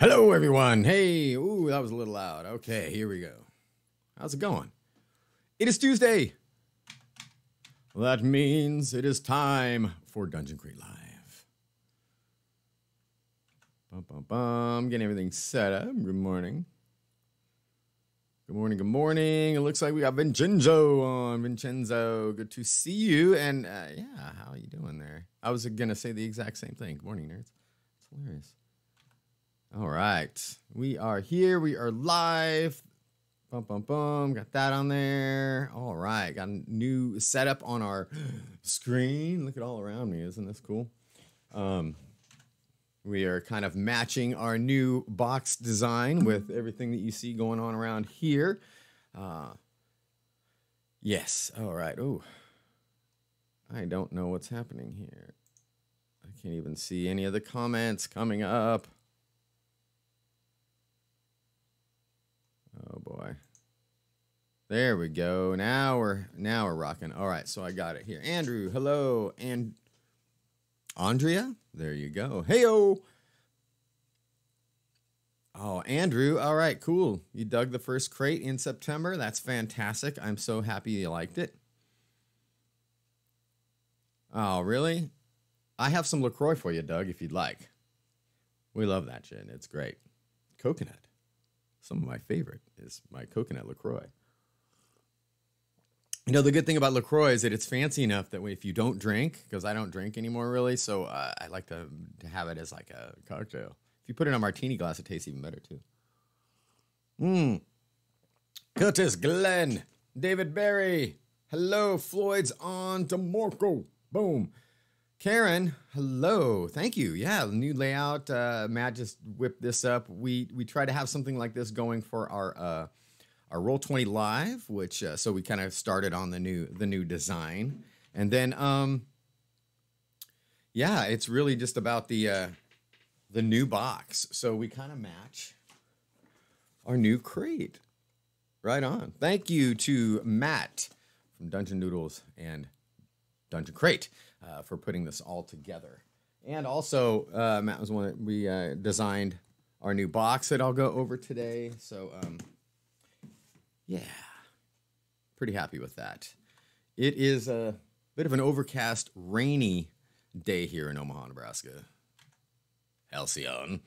Hello, everyone. Hey, ooh, that was a little loud. Okay, here we go. How's it going? It is Tuesday. Well, that means it is time for Dungeon Crate Live. Bum, bum, bum. Getting everything set up. Good morning. Good morning, good morning. It looks like we got Vincenzo on. Vincenzo, good to see you. And yeah, how are you doing there? I was going to say the exact same thing. Good morning, nerds. It's hilarious. All right. We are here. We are live. Bum, bum, bum. Got that on there. All right. Got a new setup on our screen. Look at all around me. Isn't this cool? We are kind of matching our new box design with everything that you see going on around here. Yes. All right. Oh, I don't know what's happening here. I can't even see any of the comments coming up. Oh boy. There we go. Now we're rocking. All right, so I got it here. Andrew, hello. And Andrea, there you go. Heyo. Oh, Andrew, all right, cool. You dug the first crate in September. That's fantastic. I'm so happy you liked it. Oh, really? I have some LaCroix for you, Doug, if you'd like. We love that shit. It's great. Coconut. Some of my favorite is my coconut LaCroix. You know, the good thing about LaCroix is that it's fancy enough that if you don't drink, because I don't drink anymore really, so I like to have it as like a cocktail. If you put it in a martini glass, it tastes even better too. Curtis, Glenn, David Berry. Hello, Floyd's on DeMarco. Boom. Karen, hello. Thank you. Yeah, new layout. Matt just whipped this up. We try to have something like this going for our Roll20 Live, which so we kind of started on the new design, and then yeah, it's really just about the new box. So we kind of match our new crate. Right on. Thank you to Matt from Dungeon Noodles and Dungeon Crate. For putting this all together. And also, Matt was one that we designed our new box that I'll go over today. So, yeah, pretty happy with that. It is a bit of an overcast, rainy day here in Omaha, Nebraska. Halcyon.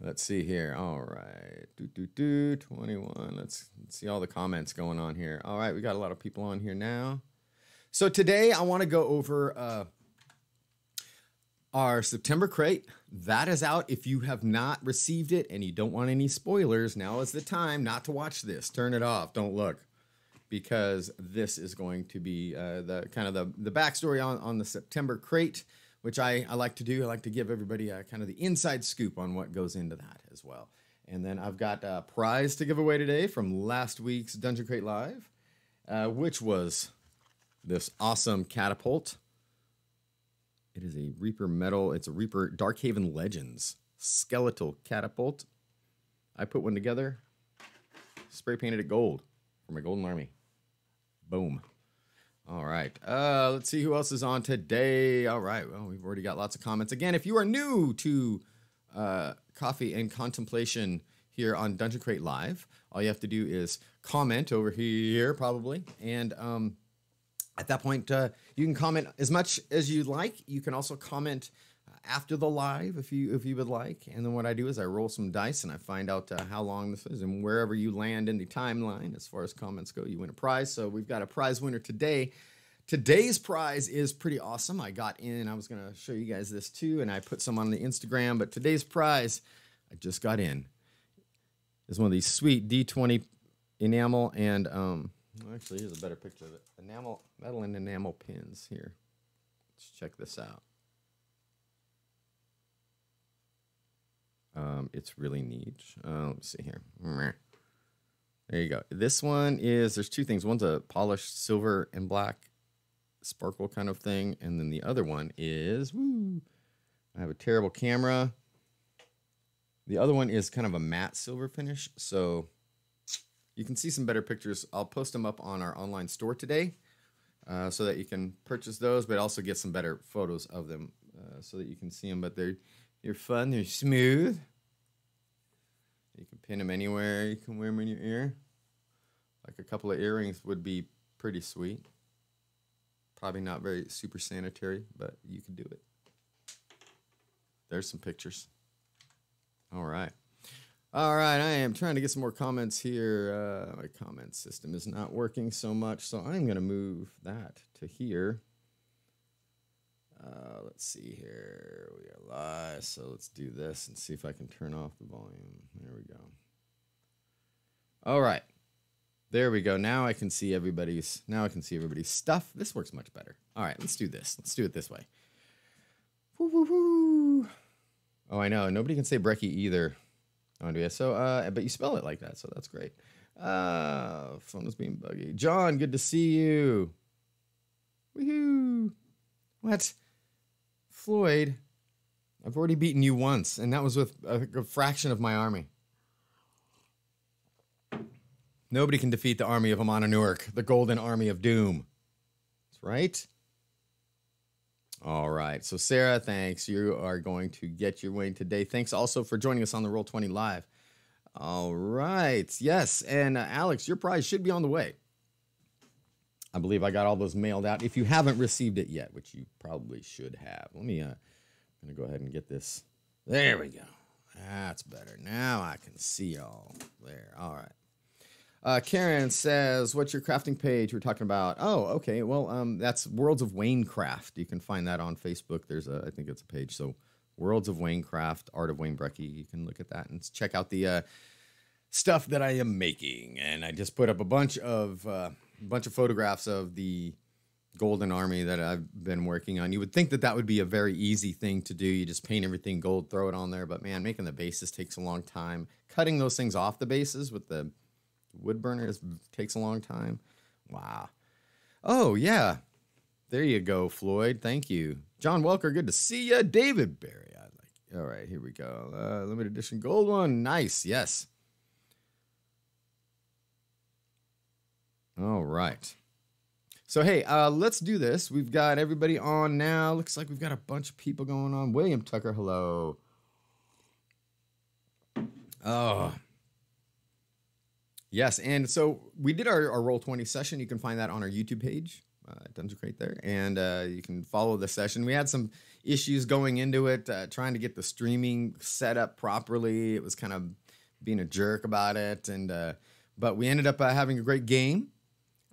Let's see here. All right. 21. Let's see all the comments going on here. All right, we got a lot of people on here now. So today I want to go over our September crate. That is out. If you have not received it and you don't want any spoilers, now is the time not to watch this. Turn it off. Don't look, because this is going to be the kind of the backstory on the September crate, which I like to do. I like to give everybody kind of the inside scoop on what goes into that as well. And then I've got a prize to give away today from last week's Dungeon Crate Live, which was this awesome catapult. It is a Reaper metal. It's a Reaper Darkhaven Legends skeletal catapult. I put one together, spray painted it gold for my Golden Army. Boom. All right. Let's see who else is on today. All right. Well, we've already got lots of comments. Again, if you are new to Coffee and Contemplation here on Dungeon Crate Live, all you have to do is comment over here, probably, and at that point, you can comment as much as you like. You can also comment after the live if you would like. And then what I do is I roll some dice and I find out how long this is. And wherever you land in the timeline, as far as comments go, you win a prize. So we've got a prize winner today. Today's prize is pretty awesome. I got in. I was going to show you guys this too, and I put some on the Instagram. But today's prize, I just got in, is one of these sweet D20 enamel and actually, here's a better picture of it. Metal and enamel pins here. Let's check this out. It's really neat. Let's see here. There you go. This one is, there's two things. One's a polished silver and black sparkle kind of thing. And then the other one is, I have a terrible camera. The other one is kind of a matte silver finish. So you can see some better pictures. I'll post them up on our online store today so that you can purchase those, but also get some better photos of them so that you can see them. But they're You're fun. They're smooth. You can pin them anywhere. You can wear them in your ear. Like a couple of earrings would be pretty sweet. Probably not very super sanitary, but you can do it. There's some pictures. All right. All right, I am trying to get some more comments here. My comment system is not working so much, so I'm going to move that to here. Let's see here. We are live, so let's do this and see if I can turn off the volume. There we go. All right. There we go. Now I can see everybody's stuff. This works much better. All right, let's do this. Let's do it this way. Woo, woo, woo. Oh, I know. Nobody can say Brecky either. Oh, yeah. So, but you spell it like that, so that's great. Phone is being buggy. John, good to see you. Woohoo! What? Floyd, I've already beaten you once, and that was with a fraction of my army. Nobody can defeat the army of Amon Newark, the golden army of doom. That's right. All right. So, Sarah, thanks. You are going to get your win today. Thanks also for joining us on the Roll20 Live. All right. Yes. And Alex, your prize should be on the way. I believe I got all those mailed out. If you haven't received it yet, which you probably should have. Let me, I'm going to go ahead and get this. There we go. That's better. Now I can see y'all there. All right. Karen says, what's your crafting page we're talking about? Oh, okay. Well, that's Worlds of Waynecraft. You can find that on Facebook. There's I think it's a page. So Worlds of Waynecraft, Art of Wayne Brecky. You can look at that and check out the stuff that I am making. And I just put up a bunch of photographs of the Golden Army that I've been working on. You would think that that would be a very easy thing to do. You just paint everything gold, throw it on there. But man, making the bases takes a long time. Cutting those things off the bases with the wood burners takes a long time. Wow. Oh, yeah. There you go, Floyd. Thank you. John Welker, good to see you. David Berry. All right, here we go. Limited edition gold one. Nice. Yes. All right. So, hey, let's do this. We've got everybody on now. Looks like we've got a bunch of people going on. William Tucker, hello. Oh, yes, and so we did our Roll20 session. You can find that on our YouTube page, Dungeon Crate there, and you can follow the session. We had some issues going into it, trying to get the streaming set up properly. It was kind of being a jerk about it, and but we ended up having a great game.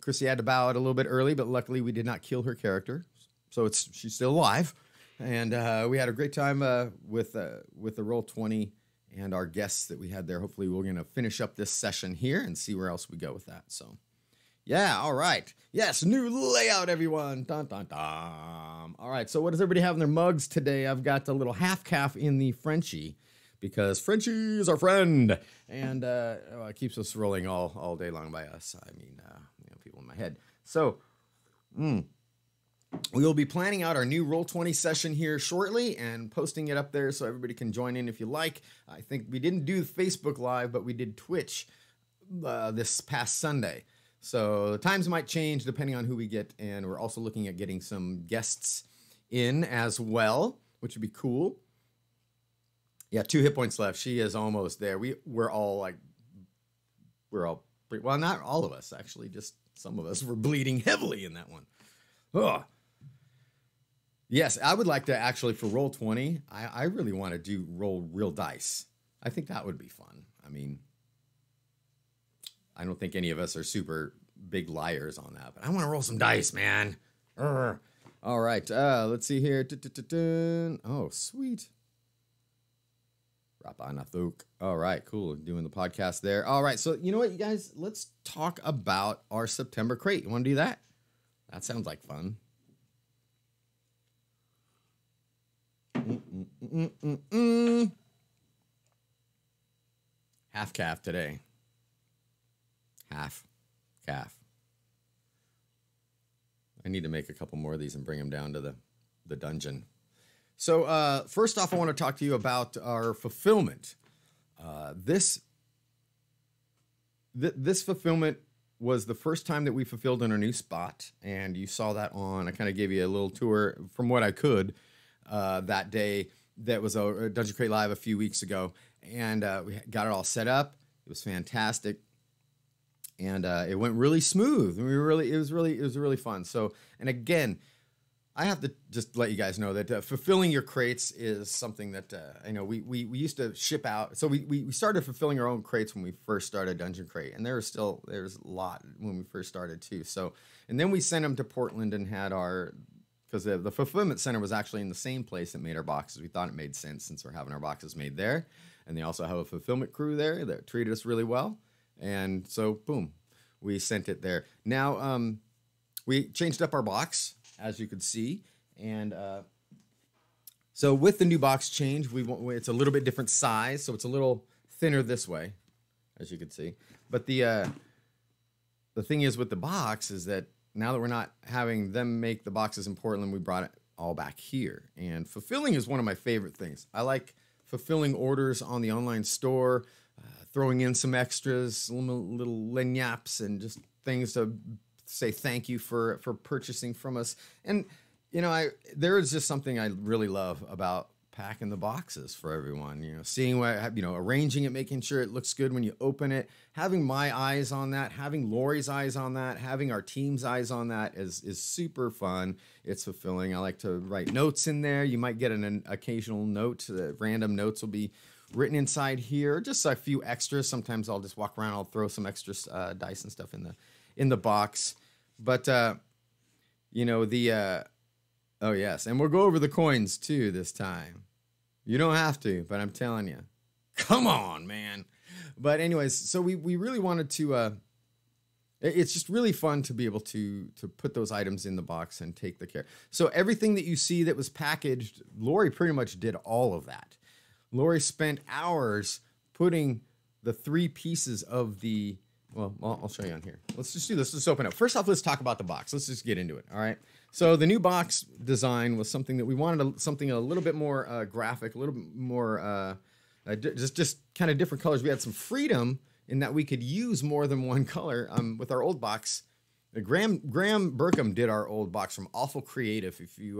Chrissy had to bow out a little bit early, but luckily we did not kill her character, so she's still alive, and we had a great time with the Roll20. And our guests that we had there. Hopefully we're going to finish up this session here and see where else we go with that. So, yeah, all right. Yes, new layout, everyone. Dun, dun, dun. All right, so what does everybody have in their mugs today? I've got a little half calf in the Frenchie because Frenchie is our friend. And it keeps us rolling all day long by us. I mean, people in my head. So, we will be planning out our new Roll20 session here shortly and posting it up there so everybody can join in if you like. I think we didn't do Facebook Live, but we did Twitch this past Sunday. So the times might change depending on who we get, and we're also looking at getting some guests in as well, which would be cool. Yeah, 2 hit points left. She is almost there. We're all pretty, well, not all of us, actually. Just some of us were bleeding heavily in that one. Ugh. Yes, I would like to actually, for Roll20, I really want to roll real dice. I think that would be fun. I mean, I don't think any of us are super big liars on that, but I want to roll some dice, man. Urgh. All right, let's see here. Oh, sweet. Rapanathuk. All right, cool. Doing the podcast there. All right, so you know what, you guys? Let's talk about our September crate. You want to do that? That sounds like fun. Half calf today. Half calf. I need to make a couple more of these and bring them down to the dungeon. So first off, I want to talk to you about our fulfillment. This fulfillment was the first time that we fulfilled in our new spot, and you saw that on. I kind of gave you a little tour from what I could that day. that was a Dungeon Crate Live a few weeks ago, and we got it all set up. It was fantastic, and it went really smooth. It was really fun. So, and again, I have to just let you guys know that fulfilling your crates is something that I know we used to ship out. So we started fulfilling our own crates when we first started Dungeon Crate, and there's a lot when we first started too. So, and then we sent them to Portland and had because the fulfillment center was actually in the same place that made our boxes. We thought it made sense since we're having our boxes made there, and they also have a fulfillment crew there that treated us really well, and so boom, we sent it there. Now we changed up our box, as you could see, and so with the new box change, it's a little bit different size, so it's a little thinner this way, as you can see. But the thing is with the box is that now that we're not having them make the boxes in Portland, we brought it all back here. And fulfilling is one of my favorite things. I like fulfilling orders on the online store, throwing in some extras, little lagniappes, and just things to say thank you for purchasing from us. And you know, there is just something I really love about packing the boxes for everyone. You know, seeing what, you know, arranging it, making sure it looks good when you open it, having my eyes on that, having Lori's eyes on that, having our team's eyes on that is super fun. It's fulfilling. I like to write notes in there. You might get an occasional note. Random notes will be written inside here, just a few extras. Sometimes I'll just walk around. I'll throw some extra dice and stuff in the box. But you know, oh yes, and we'll go over the coins too this time. You don't have to, but I'm telling you, come on, man. But anyways, so we really wanted to. It's just really fun to be able to put those items in the box and take the care. So everything that you see that was packaged, Lori pretty much did all of that. Lori spent hours putting the 3 pieces of the. Well, I'll show you on here. Let's just do this. Let's open up. First off, let's talk about the box. Let's just get into it. All right. So the new box design was something that we wanted something a little bit more graphic, a little bit more just kind of different colors. We had some freedom in that we could use more than one color. With our old box, Graham Burkham did our old box from Awful Creative. If you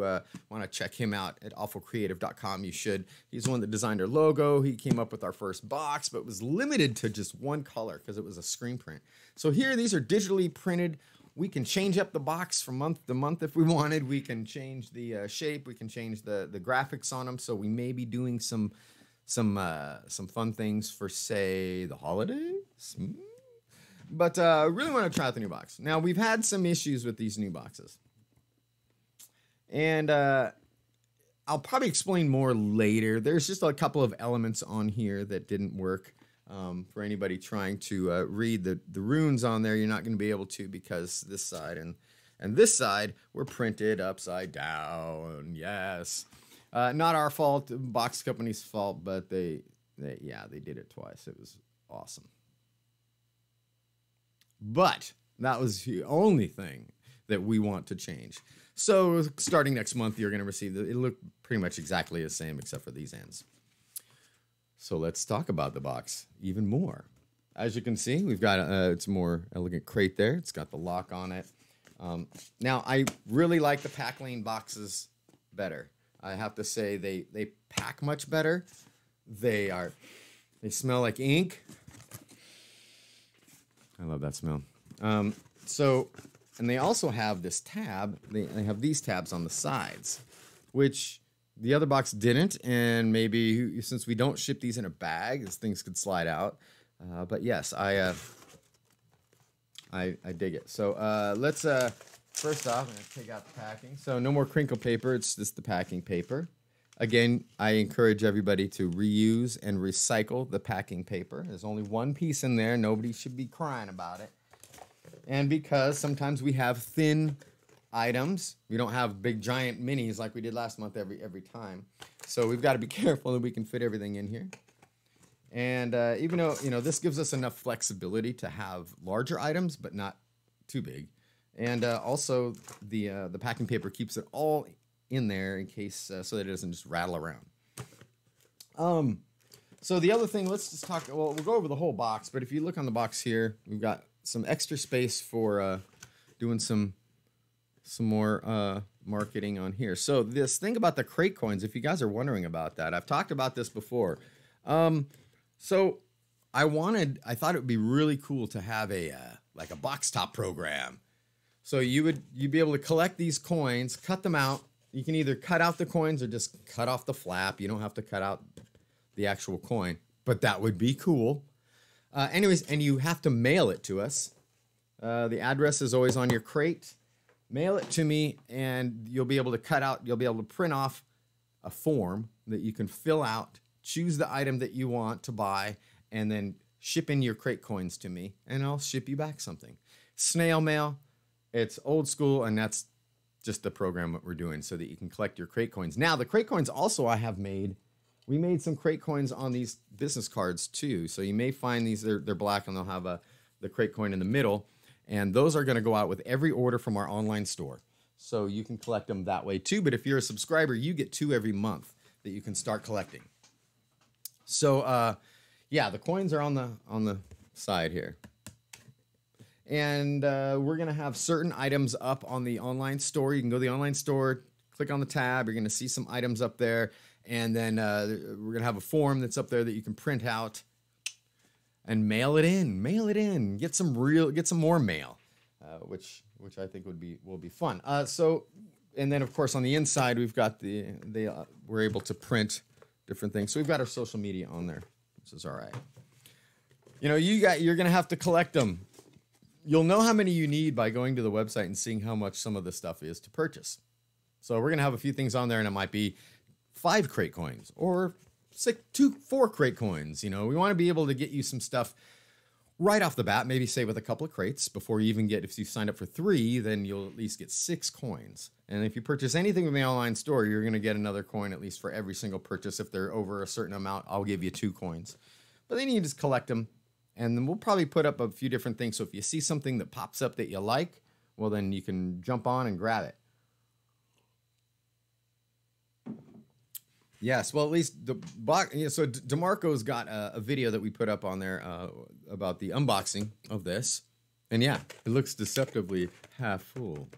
want to check him out at awfulcreative.com, you should. He's the one that designed our logo. He came up with our first box, but was limited to just one color because it was a screen print. So here, these are digitally printed. We can change up the box from month to month if we wanted. We can change the shape. We can change the graphics on them. So we may be doing some fun things for, say, the holidays. But I really want to try out the new box. Now, we've had some issues with these new boxes. And I'll probably explain more later. There's just a couple of elements on here that didn't work. For anybody trying to read the runes on there, you're not going to be able to because this side and this side were printed upside down. Yes. Not our fault, the box company's fault, but they did it twice. It was awesome. But that was the only thing that we want to change. So starting next month, you're going to receive it look pretty much exactly the same except for these ends. So let's talk about the box even more. As you can see, we've got it's a more elegant crate there. It's got the lock on it. Now, I really like the Pack Lane boxes better. I have to say they pack much better. They smell like ink. I love that smell. And they also have this tab. They have these tabs on the sides, which the other box didn't. And maybe since we don't ship these in a bag, these things could slide out. But yes, I dig it. So let's first off, I'm gonna take out the packing. So no more crinkle paper. It's just the packing paper. Again, I encourage everybody to reuse and recycle the packing paper. There's only one piece in there. Nobody should be crying about it. And because sometimes we have thin items, we don't have big giant minis like we did last month every time. So we've got to be careful that we can fit everything in here. And even though, this gives us enough flexibility to have larger items, but not too big. And also the packing paper keeps it all in there in case so that it doesn't just rattle around. So the other thing, let's just talk. Well, we'll go over the whole box, but if you look on the box here, we've got some extra space for doing some some more marketing on here. So this thing about the crate coins, if you guys are wondering about that, I've talked about this before. So I thought it would be really cool to have a like a box top program. So you'd be able to collect these coins, cut them out. You can either cut out the coins or just cut off the flap. You don't have to cut out the actual coin, but that would be cool. Anyways, and you have to mail it to us. The address is always on your crate. Mail it to me, and you'll be able to print off a form that you can fill out, choose the item that you want to buy, and then ship in your crate coins to me, and I'll ship you back something. Snail mail, it's old school, and that's just the program that we're doing so that you can collect your crate coins. Now, the crate coins also we made some crate coins on these business cards too. So you may find these, they're black and they'll have the crate coin in the middle. And those are going to go out with every order from our online store. So you can collect them that way too. But if you're a subscriber, you get 2 every month that you can start collecting. So yeah, the coins are on the side here. And we're going to have certain items up on the online store. You can go to the online store, click on the tab. You're going to see some items up there. And then we're going to have a form that's up there that you can print out and mail it in. Get some more mail, which I think will be fun. So, and then of course on the inside we've got we're able to print different things. So we've got our social media on there, which is all right. You know, you're going to have to collect them. You'll know how many you need by going to the website and seeing how much some of the stuff is to purchase. So we're going to have a few things on there, and it might be 5 crate coins or 4 crate coins. You know, we want to be able to get you some stuff right off the bat, maybe say with a couple of crates before you even if you signed up for 3, then you'll at least get 6 coins. And if you purchase anything from the online store, you're going to get another coin at least for every single purchase. If they're over a certain amount, I'll give you 2 coins. But then you just collect them, and then we'll probably put up a few different things. So if you see something that pops up that you like, well, then you can jump on and grab it. Yes, well, at least so DeMarco's got a video that we put up on there about the unboxing of this, and yeah, it looks deceptively half full.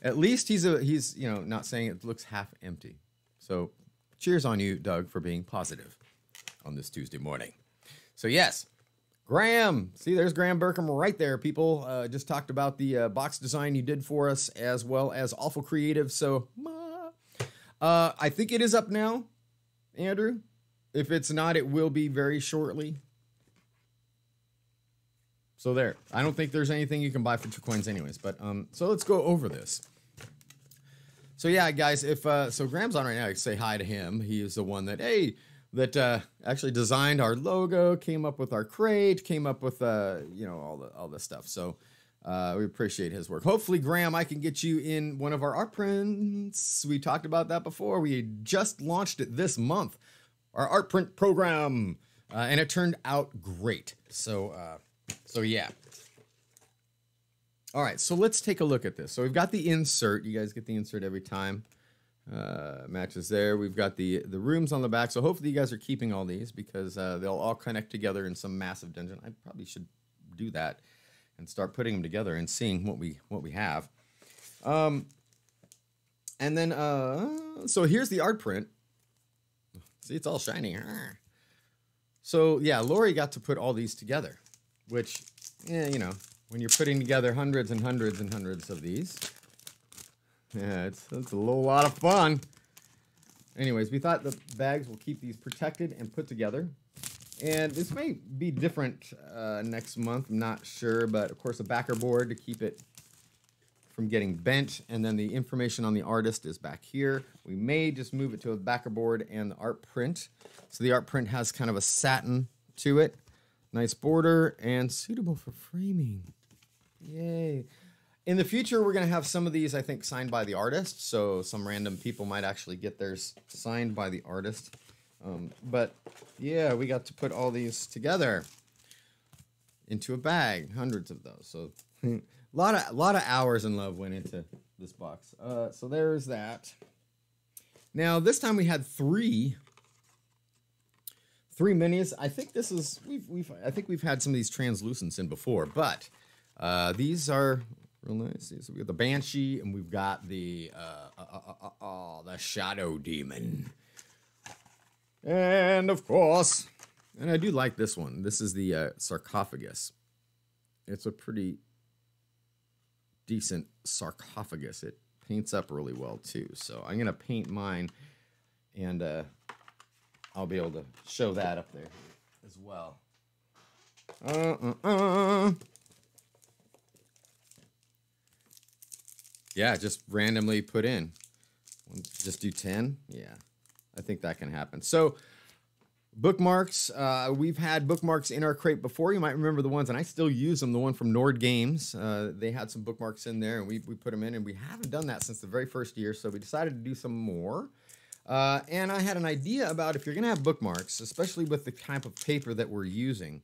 At least he's not saying it looks half empty. So, cheers on you, Doug, for being positive on this Tuesday morning. So yes, Graham, see, there's Graham Burkham right there. People just talked about the box design you did for us, as well as Awful Creative. So. I think it is up now, Andrew. If it's not, it will be very shortly. So there. I don't think there's anything you can buy for 2 coins anyways. But so let's go over this. So yeah, guys, so Graham's on right now, I can say hi to him. He is the one that actually designed our logo, came up with our crate, came up with all the stuff. So we appreciate his work. Hopefully, Graham, I can get you in one of our art prints. We talked about that before. We just launched it this month, our art print program, and it turned out great. So yeah. All right, so let's take a look at this. So we've got the insert. You guys get the insert every time. Matches there. We've got the rooms on the back. So hopefully you guys are keeping all these because they'll all connect together in some massive dungeon. I probably should do that and start putting them together and seeing what we have. And then, so here's the art print. See, it's all shiny. So yeah, Lori got to put all these together, which, when you're putting together hundreds and hundreds and hundreds of these, yeah, it's a lot of fun. Anyways, we thought the bags will keep these protected and put together. And this may be different next month, I'm not sure, but of course a backer board to keep it from getting bent, and then the information on the artist is back here. We may just move it to a backer board and the art print. So the art print has kind of a satin to it, nice border, and suitable for framing. Yay. In the future, we're going to have some of these, I think, signed by the artist, so some random people might actually get theirs signed by the artist. But yeah, we got to put all these together into a bag, hundreds of those. So a lot of hours and love went into this box. So there's that. Now this time we had three minis. I think this is I think we've had some of these translucents in before, but these are Real nice. So we got the Banshee, and we've got the Shadow Demon. And of course, and I do like this one. This is the Sarcophagus. It's a pretty decent sarcophagus. It paints up really well too. So I'm gonna paint mine, and I'll be able to show that up there as well. Yeah, just randomly put in. Just do 10. Yeah, I think that can happen. So bookmarks, we've had bookmarks in our crate before. You might remember the ones, and I still use them. The one from Nord Games, they had some bookmarks in there, and we put them in, and we haven't done that since the very first year, so we decided to do some more. And I had an idea about if you're going to have bookmarks, especially with the type of paper that we're using.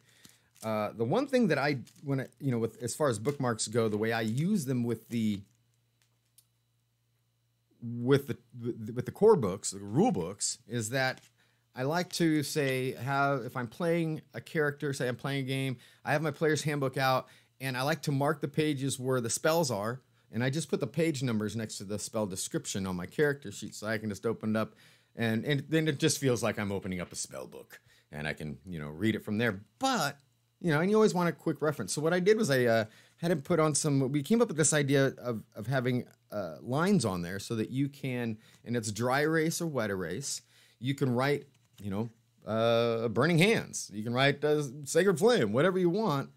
The one thing that with as far as bookmarks go, the way I use them with the core books, the rule books, is that I like to say if I'm playing a character, say I'm playing a game, I have my player's handbook out, and I like to mark the pages where the spells are, and I just put the page numbers next to the spell description on my character sheet, so I can just open it up, and then it just feels like I'm opening up a spell book, and I can read it from there. But and you always want a quick reference. So what I did was I had him put on we came up with this idea of having lines on there so that you can, and it's dry erase or wet erase, you can write, burning hands. You can write sacred flame, whatever you want,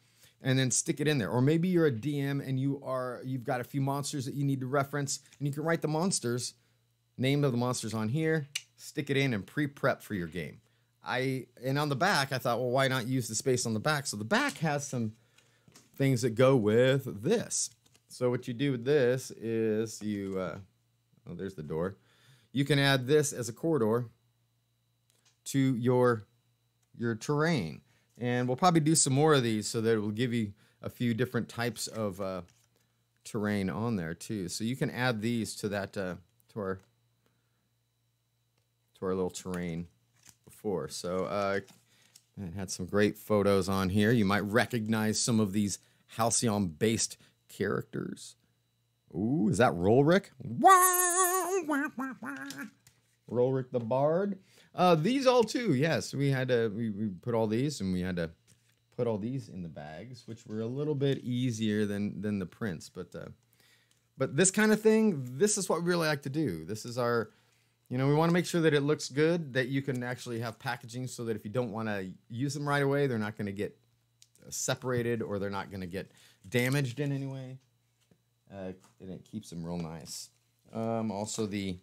and then stick it in there. Or maybe you're a DM and you've got a few monsters that you need to reference, and you can write the monsters, name of the monsters on here, stick it in, and pre-prep for your game. And on the back, I thought, well, why not use the space on the back? So the back has some things that go with this. So what you do with this is there's the door. You can add this as a corridor to your terrain. And we'll probably do some more of these so that it will give you a few different types of terrain on there too. So you can add these to that to our little terrain before. So it had some great photos on here. You might recognize some of these Halcyon-based characters. Ooh, is that Rolric? Rolric the Bard. These all too, yes. We had to we put all these, and we had to put all these in the bags, which were a little bit easier than the prints. But this kind of thing, this is what we really like to do. This is our, we want to make sure that it looks good, that you can actually have packaging so that if you don't want to use them right away, they're not going to get separated or they're not going to get damaged in any way. And it keeps them real nice. Also and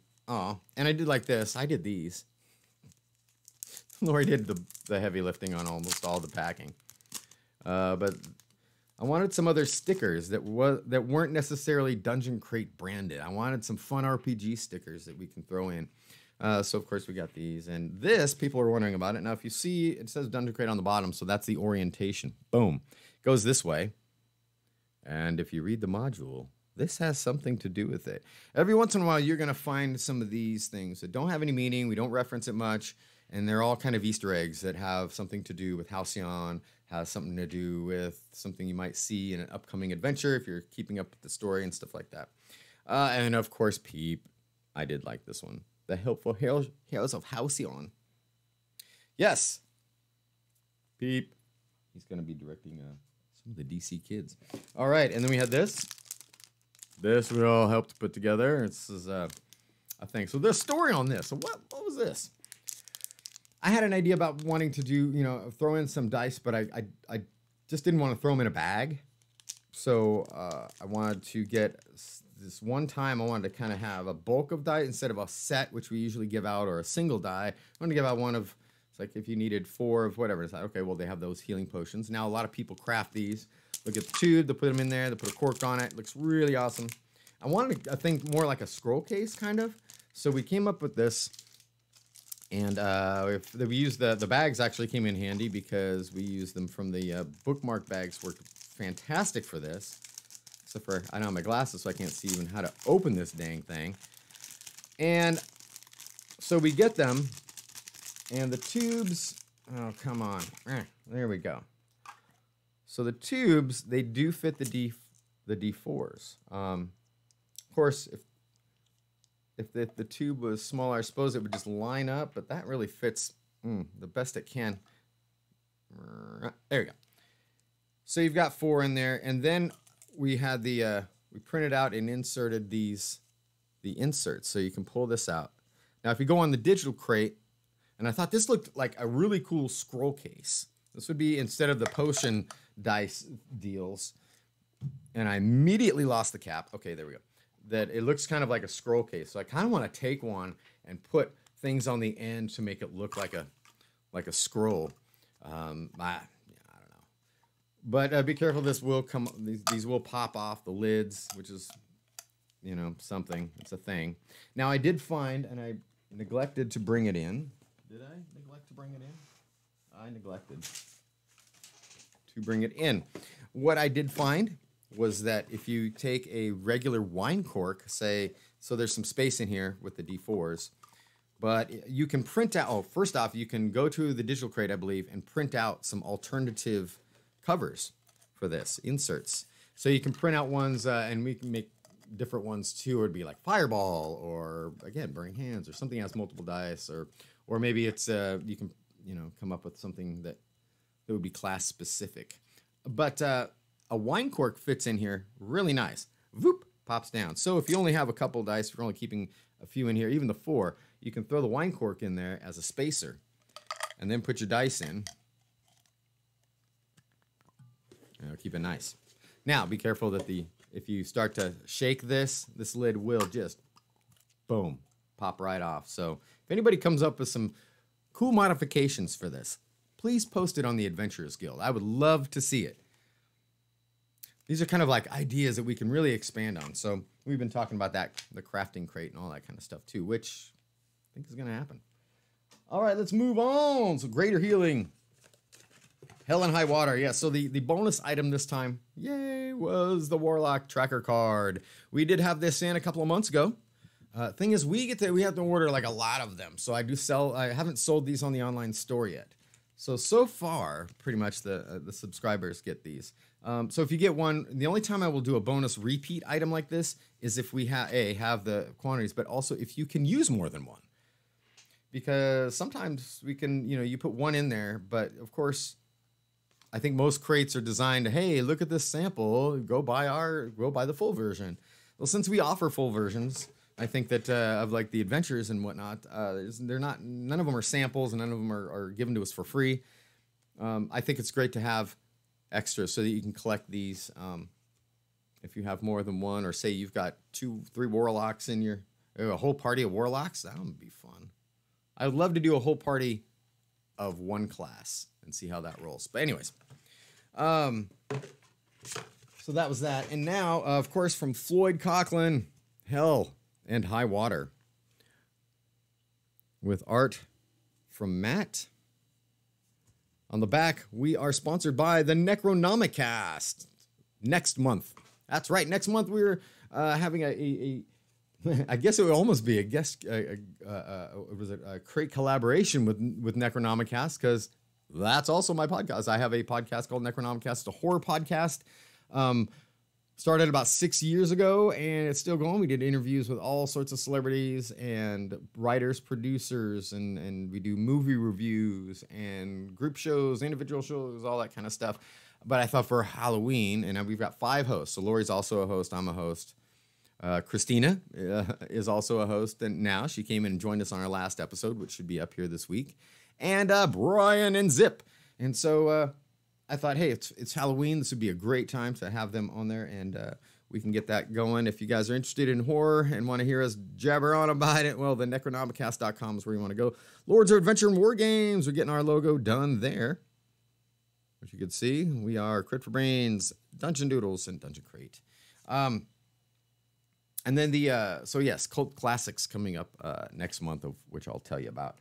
I did like this. I did these. Lori did the heavy lifting on almost all the packing. But I wanted some other stickers that weren't necessarily Dungeon Crate branded. I wanted some fun RPG stickers that we can throw in. So of course we got these, and this, people are wondering about it. Now if you see, it says Dungeon Crate on the bottom, so that's the orientation. Boom. It goes this way. And if you read the module, this has something to do with it. Every once in a while you're going to find some of these things that don't have any meaning, we don't reference it much, and they're all kind of Easter eggs that have something to do with Halcyon, has something to do with something you might see in an upcoming adventure if you're keeping up with the story and stuff like that. And of course, Peep. I did like this one. The Helpful Heroes of Halcyon. Yes. Peep. He's going to be directing some of the DC kids. All right, and then we had this. This we all helped put together. This is a thing. So there's a story on this. So what was this? I had an idea about wanting to do, throw in some dice, but I just didn't want to throw them in a bag. So I wanted to get this one time. I wanted to kind of have a bulk of dice instead of a set, which we usually give out, or a single die. I wanted to give out one of, it's like if you needed 4 of whatever. It's like, okay, well, they have those healing potions. Now, a lot of people craft these. Look at the tube, they put them in there, they put a cork on it. It looks really awesome. I wanted, I think, more like a scroll case, kind of. So we came up with this. And we used the bags actually came in handy because we used them from the bookmark bags. Worked fantastic for this. Except for, I don't have my glasses, so I can't see even how to open this dang thing. And so we get them, and the tubes, oh, come on. There we go. So the tubes, they do fit the the D4s. Of course, if the tube was smaller, I suppose it would just line up, but that really fits the best it can. There you go. So you've got 4 in there, and then we had we printed out and inserted the inserts, so you can pull this out. Now, if you go on the digital crate, and I thought this looked like a really cool scroll case. This would be instead of the potion dice deals, and I immediately lost the cap. Okay, there we go. That it looks kind of like a scroll case, so I kind of want to take one and put things on the end to make it look like a scroll. I don't know, but be careful. This will come. These will pop off the lids, which is, you know, something. It's a thing. Now I did find, and I neglected to bring it in. Did I neglect to bring it in? I neglected to bring it in. What I did find was that if you take a regular wine cork, say, so there's some space in here with the D4s, but you can print out, oh, first off, you can go to the digital crate, I believe, and print out some alternative covers for this, inserts. So you can print out ones, and we can make different ones too. It would be like Fireball, or again, Burning Hands, or something that has multiple dice, or maybe it's, you can, you know, come up with something that would be class specific. But a wine cork fits in here really nice. Voop, pops down. So if you only have a couple dice, if you're only keeping a few in here, even the 4, you can throw the wine cork in there as a spacer and then put your dice in. You know, keep it nice. Now, be careful that if you start to shake this lid will just, boom, pop right off. So if anybody comes up with some cool modifications for this, please post it on the Adventurers Guild. I would love to see it. These are kind of like ideas that we can really expand on. So we've been talking about that, the crafting crate and all that kind of stuff too, which I think is going to happen. All right, let's move on. So Greater Healing. Hell and High Water. Yeah, so the bonus item this time, yay, was the Warlock Tracker card. We did have this in a couple of months ago. Thing is, we have to order like a lot of them. So I haven't sold these on the online store yet. So far, pretty much the subscribers get these. So if you get one, the only time I will do a bonus repeat item like this is if we have the quantities, but also if you can use more than one. Because sometimes we can, you know, you put one in there, but of course, I think most crates are designed to, hey, look at this sample, go buy the full version. Well, since we offer full versions, I think that of like the adventures and whatnot, none of them are samples and none of them are given to us for free. I think it's great to have extras so that you can collect these if you have more than one, or say you've got 2-3 warlocks in a whole party of warlocks. That would be fun. I'd love to do a whole party of one class and see how that rolls. But anyways, so that was that. And now, of course, from Floyd Coughlin, Hell and High Water, with art from Matt. On the back, we are sponsored by the Necronomicast. Next month. That's right. Next month we're having I guess it would almost be a guest, was it a crate collaboration with Necronomicast, because that's also my podcast. I have a podcast called Necronomicast. It's a horror podcast. Started about 6 years ago, and it's still going. We did interviews with all sorts of celebrities and writers, producers, and we do movie reviews and group shows, individual shows, all that kind of stuff. But I thought for Halloween, and we've got 5 hosts. So Lori's also a host. I'm a host. Christina is also a host, and now she came in and joined us on our last episode, which should be up here this week. And Brian and Zip. And so I thought, hey, it's Halloween. This would be a great time to have them on there, and we can get that going. If you guys are interested in horror and want to hear us jabber on about it, well, the Necronomicast.com is where you want to go. Lords of Adventure and War Games. We're getting our logo done there. Which you can see, we are Crit for Brains, Dungeon Doodles, and Dungeon Crate. And then so yes, Cult Classics coming up next month, of which I'll tell you about.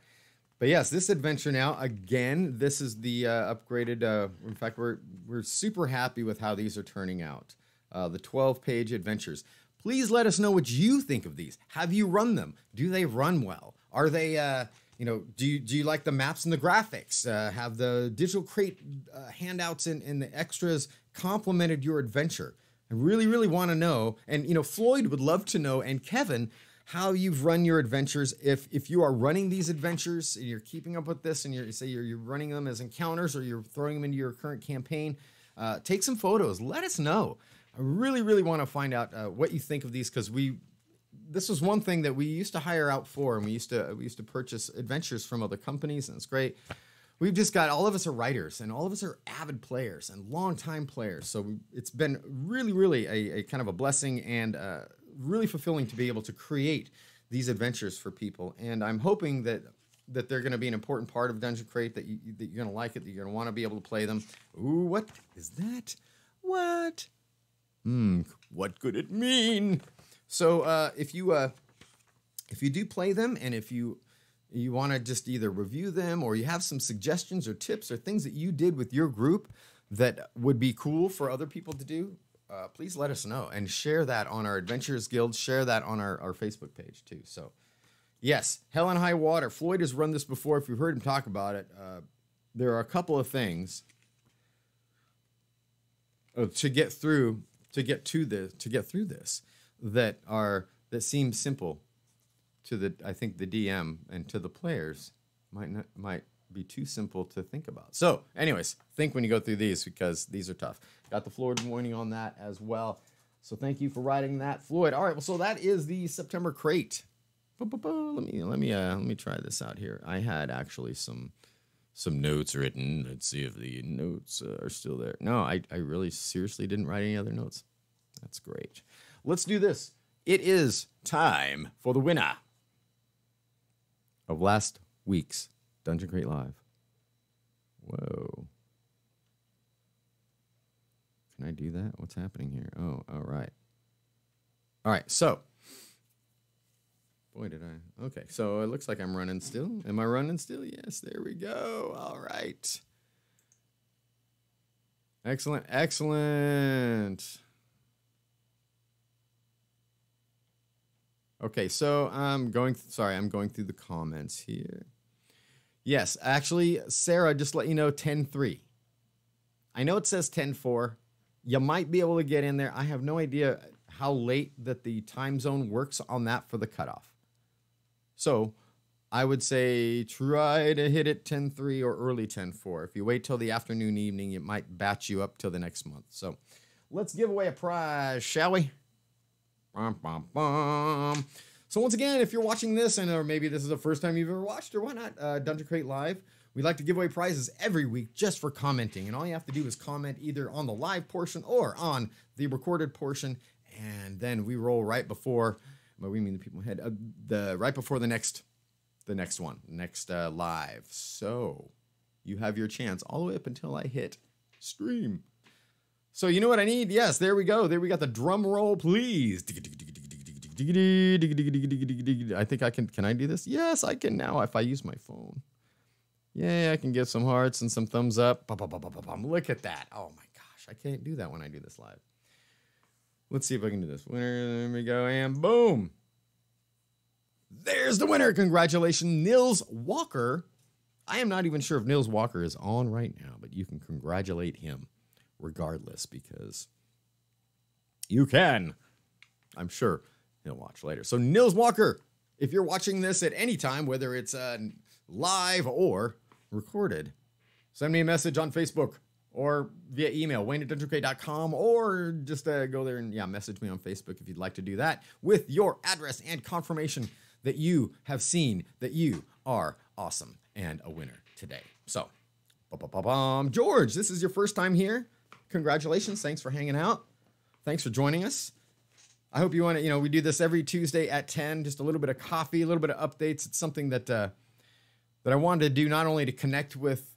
But yes, this adventure now, again, this is the upgraded, in fact, we're super happy with how these are turning out. The 12-page adventures. Please let us know what you think of these. Have you run them? Do they run well? Are they, do you like the maps and the graphics? Have the digital crate handouts and the extras complemented your adventure? I really, really want to know. And, Floyd would love to know, and Kevin, how you've run your adventures. If you are running these adventures and you're keeping up with this and you're running them as encounters or you're throwing them into your current campaign, take some photos. Let us know. I really, really want to find out what you think of these, because this was one thing that we used to hire out for, and we used to purchase adventures from other companies, and it's great. We've just got, all of us are writers, and all of us are avid players and longtime players. So it's been really, really a kind of a blessing and really fulfilling to be able to create these adventures for people. And I'm hoping that they're going to be an important part of Dungeon Crate, that you're going to like it, that you're going to want to be able to play them. Ooh, what is that? What? What could it mean? So if you do play them, and if you want to just either review them, or you have some suggestions or tips or things that you did with your group that would be cool for other people to do, please let us know, and share that on our Adventurers Guild, share that on our Facebook page too. So yes, Hell and High Water. Floyd has run this before. If you've heard him talk about it, there are a couple of things to get through this that seem simple to I think the DM and to the players might be too simple to think about. So anyways, think when you go through these, because these are tough. Got the Floyd warning on that as well. So thank you for writing that, Floyd. All right, well, so that is the September crate. Let me try this out here. I had actually some notes written. Let's see if the notes are still there. No, I really seriously didn't write any other notes. That's great. Let's do this. It is time for the winner of last week's Dungeon Crate Live. Whoa. Can I do that? What's happening here? Oh, all right. All right, so. Boy, did I. Okay, so it looks like I'm running still. Am I running still? Yes, there we go. All right. Excellent, excellent. Okay, so I'm going through the comments here. Yes, actually, Sarah, just let you know, 10-3. I know it says 10-4. You might be able to get in there. I have no idea how late that the time zone works on that for the cutoff. So I would say try to hit it 10-3 or early 10-4. If you wait till the afternoon, evening, it might batch you up till the next month. So let's give away a prize, shall we? Bum, bum, bum. So once again, if you're watching this, or maybe this is the first time you've ever watched, or why not, Dungeon Crate Live, we like to give away prizes every week just for commenting. And all you have to do is comment either on the live portion or on the recorded portion. And then we roll right before, but we mean the people ahead, right before the next live. So you have your chance all the way up until I hit stream. So you know what I need? Yes, there we go. There we got the drum roll, please. I think I can I do this? Yes, I can now if I use my phone. Yeah, I can give some hearts and some thumbs up. Look at that. Oh my gosh, I can't do that when I do this live. Let's see if I can do this. Winner, there we go, and boom. There's the winner. Congratulations, Nils Walker. I am not even sure if Nils Walker is on right now, but you can congratulate him regardless, because you can. I'm sure he'll watch later. So Nils Walker, if you're watching this at any time, whether it's live or recorded, send me a message on Facebook or via email, wayne@dungeoncrate.com, or just go there and message me on Facebook if you'd like to do that with your address and confirmation that you have seen that you are awesome and a winner today. So, George, this is your first time here. Congratulations. Thanks for hanging out. Thanks for joining us. I hope you want to, we do this every Tuesday at 10, just a little bit of coffee, a little bit of updates. It's something that I wanted to do, not only to connect with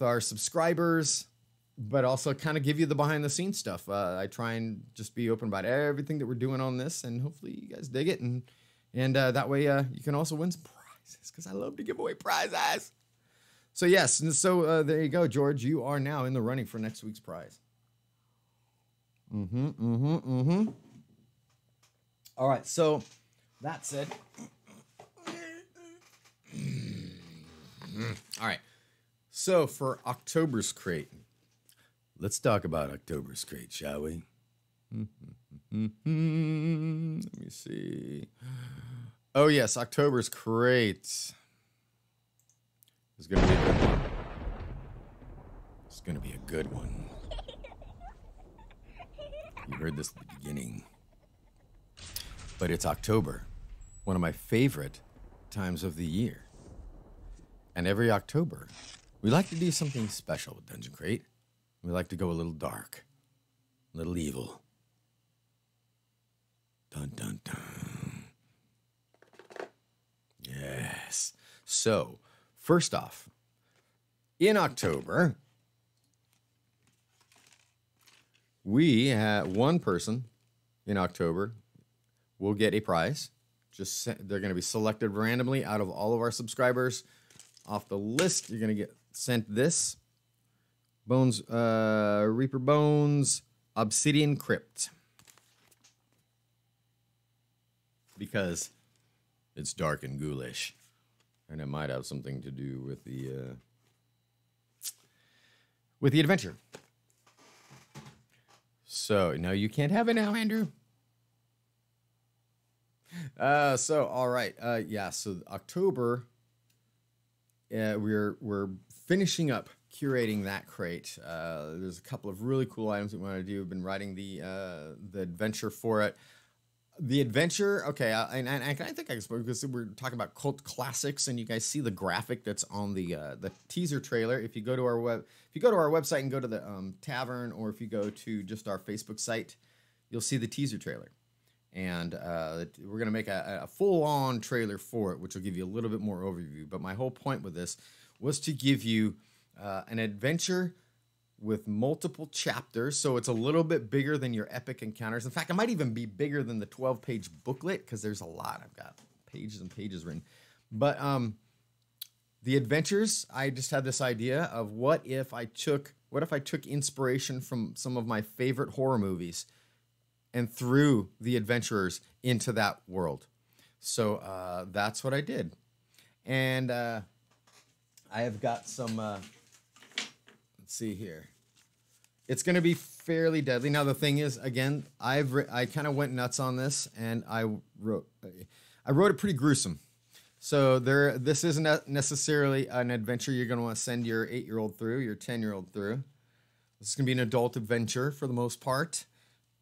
our subscribers, but also kind of give you the behind the scenes stuff. I try and just be open about everything that we're doing on this, and hopefully you guys dig it. And that way you can also win some prizes, because I love to give away prizes. So yes, and so there you go, George. You are now in the running for next week's prize. All right, so that said, all right. So for October's crate, let's talk about October's crate, shall we? Let me see. Oh, yes, October's great. It's going to be a good one. It's going to be a good one. You heard this at the beginning. But it's October, one of my favorite times of the year. And every October, we like to do something special with Dungeon Crate. We like to go a little dark, a little evil. Dun, dun, dun. Yes. So, first off, in October, we have one person in October will get a prize. They're going to be selected randomly out of all of our subscribers. Off the list, you're going to get sent this Bones, Reaper Bones, Obsidian Crypt. Because it's dark and ghoulish. And it might have something to do with the adventure. So, no, you can't have it now, Andrew. All right. Yeah, so October, we're finishing up curating that crate. There's a couple of really cool items we want to do. We've been writing the adventure for it. The adventure, okay, and I think I spoke because we're talking about cult classics, and you guys see the graphic that's on the teaser trailer. If you go to our website and go to the tavern, or if you go to just our Facebook site, you'll see the teaser trailer. And we're going to make a full-on trailer for it, which will give you a little bit more overview. But my whole point with this was to give you an adventure with multiple chapters, so it's a little bit bigger than your epic encounters. In fact, it might even be bigger than the 12-page booklet, because there's a lot. I've got pages and pages written. But the adventures, I just had this idea of what if I took inspiration from some of my favorite horror movies and threw the adventurers into that world. So that's what I did. And I have got some, let's see here. It's going to be fairly deadly. Now, the thing is, again, I kind of went nuts on this, and I wrote it pretty gruesome. So this isn't necessarily an adventure you're going to want to send your 8-year-old through, your 10-year-old through. This is going to be an adult adventure for the most part.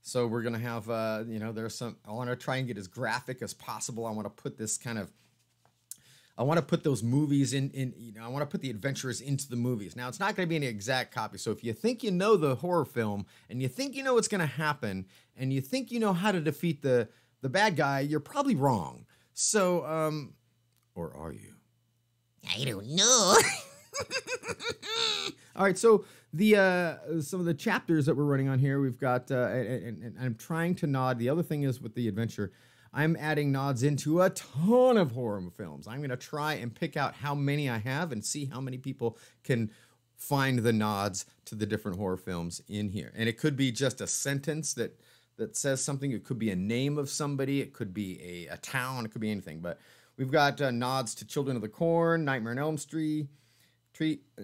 So we're going to have, there's some, I want to try and get as graphic as possible. I want to put this I want to put those movies I want to put the adventurers into the movies. Now, it's not going to be an exact copy. So if you think you know the horror film, and you think you know what's going to happen, and you think you know how to defeat the bad guy, you're probably wrong. So, or are you? I don't know. All right, so some of the chapters that we're running on here, we've got, and I'm trying to nod. The other thing is with the adventure, I'm adding nods into a ton of horror films. I'm going to try and pick out how many I have and see how many people can find the nods to the different horror films in here. And it could be just a sentence that says something. It could be a name of somebody. It could be a town. It could be anything. But we've got nods to Children of the Corn, Nightmare on Elm Street.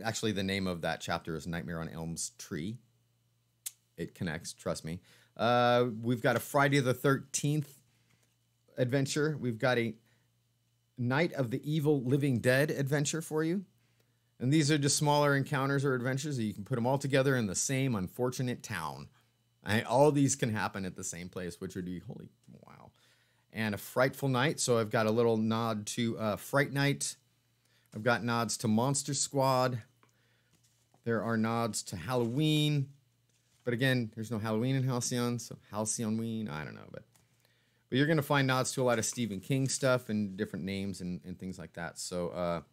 Actually, the name of that chapter is Nightmare on Elm's Tree. It connects, trust me. We've got a Friday the 13th adventure. We've got a Night of the Evil Living Dead adventure for you. And these are just smaller encounters or adventures that you can put them all together in the same unfortunate town. All these can happen at the same place, which would be holy wow. And a Frightful Night. So I've got a little nod to Fright Night. I've got nods to Monster Squad. There are nods to Halloween. But again, there's no Halloween in Halcyon, so Halcyon-ween, I don't know. But you're going to find nods to a lot of Stephen King stuff and different names and things like that. So,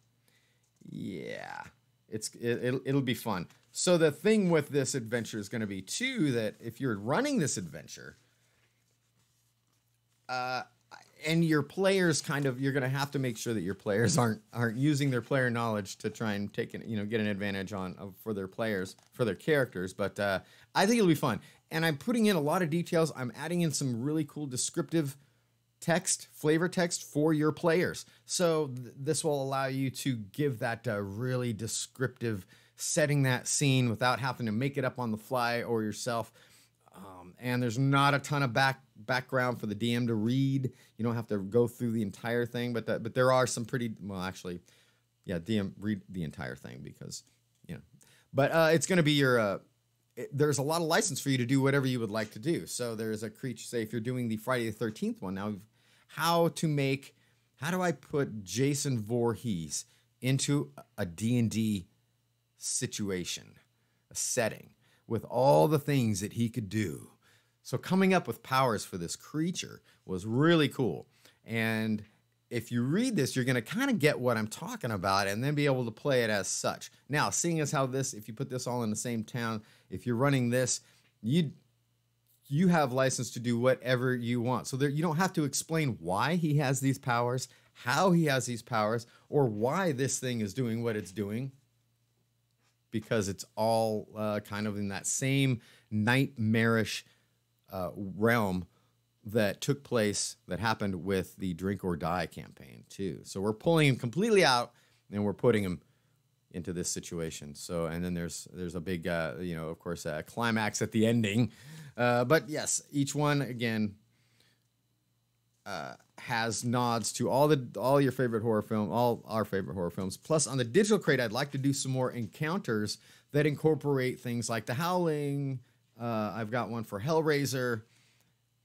yeah, it'll be fun. So the thing with this adventure is going to be, too, that if you're running this adventure, and your players you're going to have to make sure that your players aren't using their player knowledge to try and get an advantage for their players, for their characters. But I think it'll be fun. And I'm putting in a lot of details. I'm adding in some really cool descriptive text, flavor text for your players. So this will allow you to give that really descriptive, setting that scene without having to make it up on the fly or yourself. And there's not a ton of background for the DM to read. You don't have to go through the entire thing, but there are some pretty well, actually, yeah. DM read the entire thing because but it's going to be your. There's a lot of license for you to do whatever you would like to do. So there's a creature. Say if you're doing the Friday the 13th one now, how do I put Jason Voorhees into a D&D situation, a setting with all the things that he could do. So coming up with powers for this creature was really cool. And if you read this, you're going to kind of get what I'm talking about and then be able to play it as such. Now, seeing as how this, if you put this all in the same town, if you're running this, you have license to do whatever you want. So you don't have to explain why he has these powers, how he has these powers, or why this thing is doing what it's doing. Because it's all kind of in that same nightmarish realm that took place, that happened with the Drink or Die campaign too. So we're pulling him completely out and we're putting him into this situation. So, and then there's a big, of course, climax at the ending. But yes, each one again has nods to all your favorite horror film, all our favorite horror films. Plus, on the digital crate, I'd like to do some more encounters that incorporate things like The Howling. I've got one for Hellraiser,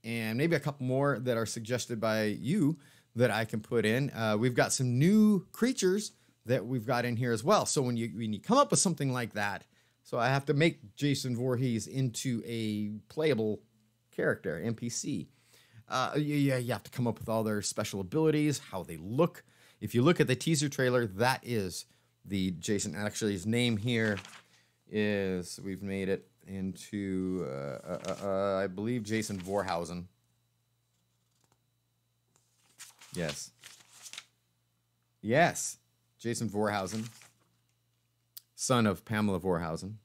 and maybe a couple more that are suggested by you that I can put in. We've got some new creatures that we've got in here as well. So when you come up with something like that, so I have to make Jason Voorhees into a playable character, NPC. You have to come up with all their special abilities, how they look. If you look at the teaser trailer, that is the Jason. Actually, his name here is, we've made it into, I believe, Jason Voorhausen. Yes. Yes. Jason Voorhausen, son of Pamela Voorhausen.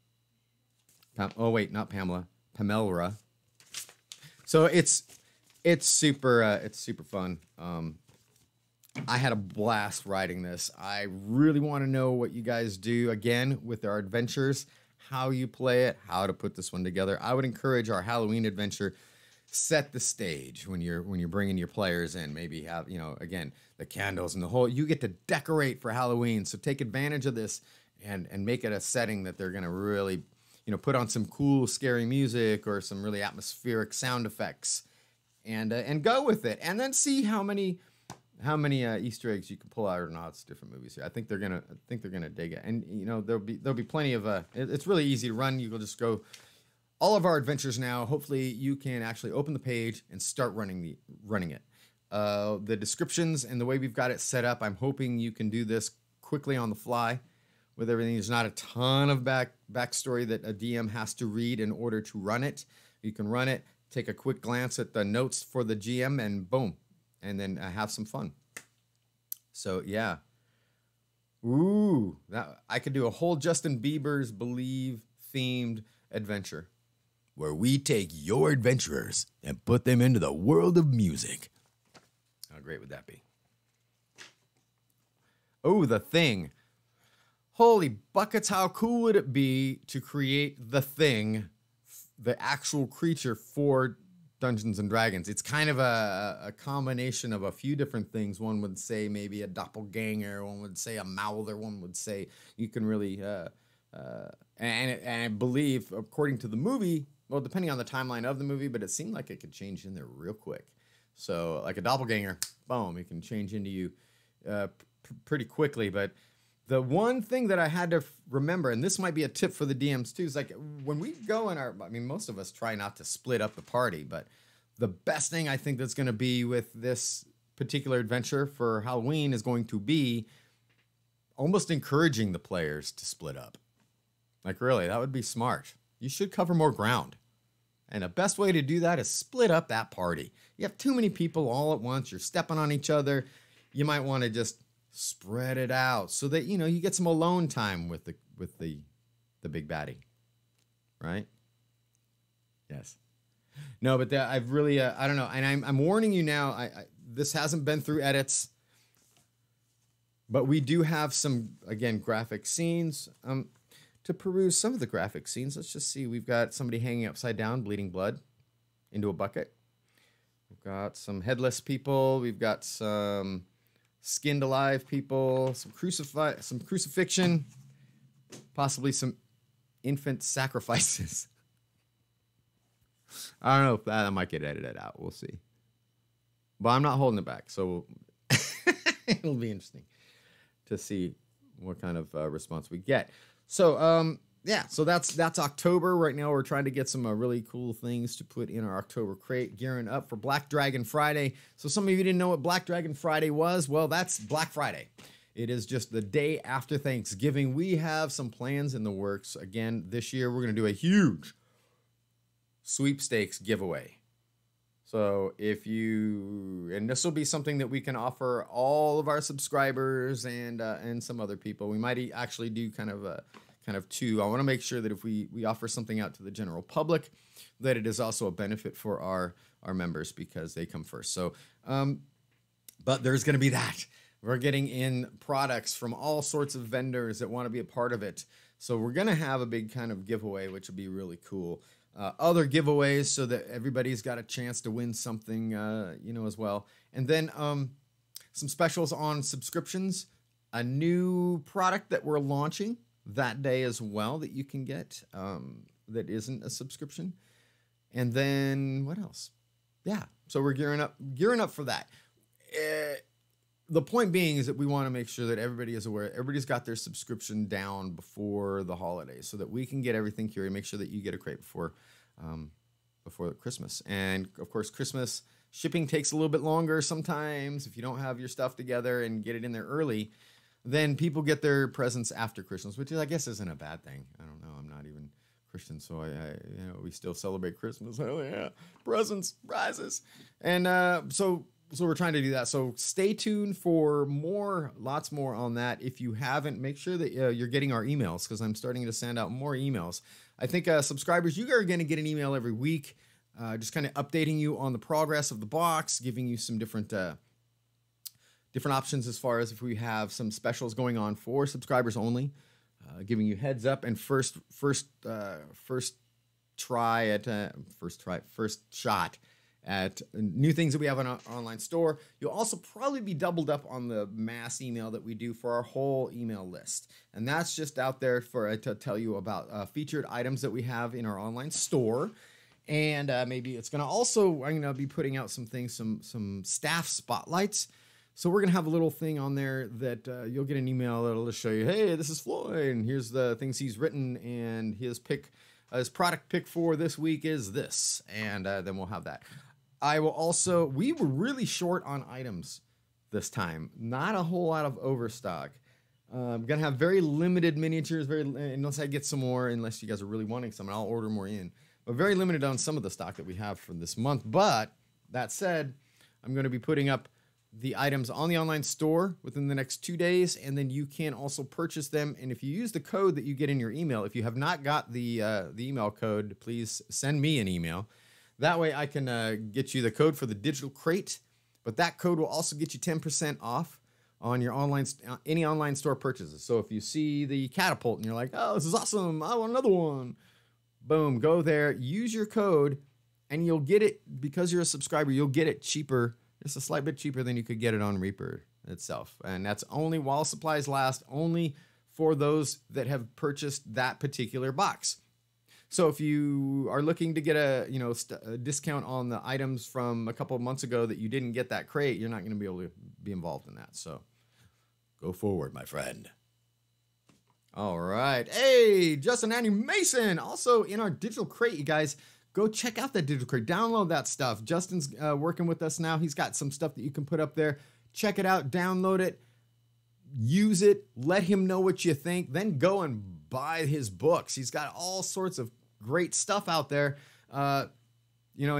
Oh, wait, not Pamela. Pamelra. So it's super fun. I had a blast writing this. I really want to know what you guys do again with our adventures, how you play it, how to put this one together. I would encourage our Halloween adventure, set the stage when you're bringing your players in. Maybe have, again, the candles and the whole, you get to decorate for Halloween. So take advantage of this and make it a setting that they're going to really, put on some cool, scary music or some really atmospheric sound effects and go with it. And then see how many Easter eggs you can pull out or not. It's different movies here. I think they're gonna dig it. And there'll be plenty of it's really easy to run. You will just go all of our adventures now. Hopefully you can actually open the page and start running it. The descriptions and the way we've got it set up, I'm hoping you can do this quickly on the fly with everything. There's not a ton of backstory that a DM has to read in order to run it. You can run it, take a quick glance at the notes for the GM, and boom, and then have some fun. So yeah. Ooh, I could do a whole Justin Bieber's Believe themed adventure where we take your adventurers and put them into the world of music. How great would that be? Oh, The Thing. Holy buckets, how cool would it be to create The Thing, the actual creature for Dungeons and Dragons? It's kind of a combination of a few different things. One would say maybe a doppelganger, one would say a mouther, one would say you can really and I believe, according to the movie, well, depending on the timeline of the movie, but it seemed like it could change in there real quick. So like a doppelganger, boom, it can change into you pretty quickly. But the one thing that I had to remember, and this might be a tip for the DMs too, is like when we go most of us try not to split up the party, but the best thing I think that's going to be with this particular adventure for Halloween is going to be almost encouraging the players to split up. Like really, that would be smart. You should cover more ground. And the best way to do that is split up that party. You have too many people all at once. You're stepping on each other. You might want to just spread it out so that, you get some alone time with the big baddie. Right? Yes. No, but I've really, I don't know. And I'm warning you now, this hasn't been through edits, but we do have some, again, graphic scenes. to peruse some of the graphic scenes. Let's just see. We've got somebody hanging upside down, bleeding blood into a bucket. We've got some headless people. We've got some skinned alive people, some crucifixion, possibly some infant sacrifices. I don't know if that might get edited out. We'll see. But I'm not holding it back, so it'll be interesting to see what kind of response we get. So, yeah, so that's October. Right now we're trying to get some really cool things to put in our October crate, gearing up for Black Dragon Friday. So some of you didn't know what Black Dragon Friday was. Well, that's Black Friday. It is just the day after Thanksgiving. We have some plans in the works. Again, this year we're going to do a huge sweepstakes giveaway. So if you, and this will be something that we can offer all of our subscribers and some other people. We might actually do kind of two. I want to make sure that if we offer something out to the general public, that it is also a benefit for our members because they come first. So, but there's going to be that. We're getting in products from all sorts of vendors that want to be a part of it. So we're going to have a big kind of giveaway, which will be really cool. Other giveaways so that everybody's got a chance to win something, as well. And then some specials on subscriptions, a new product that we're launching that day as well that you can get that isn't a subscription. And then what else? Yeah, so we're gearing up for that. The point being is that we want to make sure that everybody is aware. Everybody's got their subscription down before the holidays so that we can get everything curated, make sure that you get a crate before Christmas. And, of course, Christmas shipping takes a little bit longer sometimes. If you don't have your stuff together and get it in there early, then people get their presents after Christmas, which I guess isn't a bad thing. I don't know. I'm not even Christian, so we still celebrate Christmas. Hell yeah. Presents, prizes. And so we're trying to do that. So stay tuned for lots more on that. If you haven't, make sure that you're getting our emails because I'm starting to send out more emails. I think subscribers, you are going to get an email every week, just kind of updating you on the progress of the box, giving you some different options as far as if we have some specials going on for subscribers only, giving you heads up and first shot at new things that we have on our online store. You'll also probably be doubled up on the mass email that we do for our whole email list. And that's just out there to tell you about featured items that we have in our online store. And maybe it's going to also, I'm going to be putting out some things, some staff spotlights. So we're going to have a little thing on there that you'll get an email that'll just show you, hey, this is Floyd, and here's the things he's written, and his product pick for this week is this. And then we'll have that. We were really short on items this time. Not a whole lot of overstock. I'm going to have very limited miniatures, unless I get some more, unless you guys are really wanting some, and I'll order more in. But very limited on some of the stock that we have for this month. But that said, I'm going to be putting up the items on the online store within the next 2 days, and then you can also purchase them. And if you use the code that you get in your email, if you have not got the email code, please send me an email. That way I can get you the code for the digital crate, but that code will also get you 10% off on your any online store purchases. So if you see the catapult and you're like, oh, this is awesome, I want another one, boom, go there, use your code, and you'll get it, because you're a subscriber, you'll get it cheaper, just a slight bit cheaper than you could get it on Reaper itself. And that's only while supplies last, only for those that have purchased that particular box. So if you are looking to get a discount on the items from a couple of months ago that you didn't get that crate, you're not going to be able to be involved in that. So go forward, my friend. All right. Hey, Justin Andy Mason, also in our digital crate, you guys. Go check out that digital crate. Download that stuff. Justin's working with us now. He's got some stuff that you can put up there. Check it out. Download it. Use it. Let him know what you think. Then go and buy his books. He's got all sorts of great stuff out there. And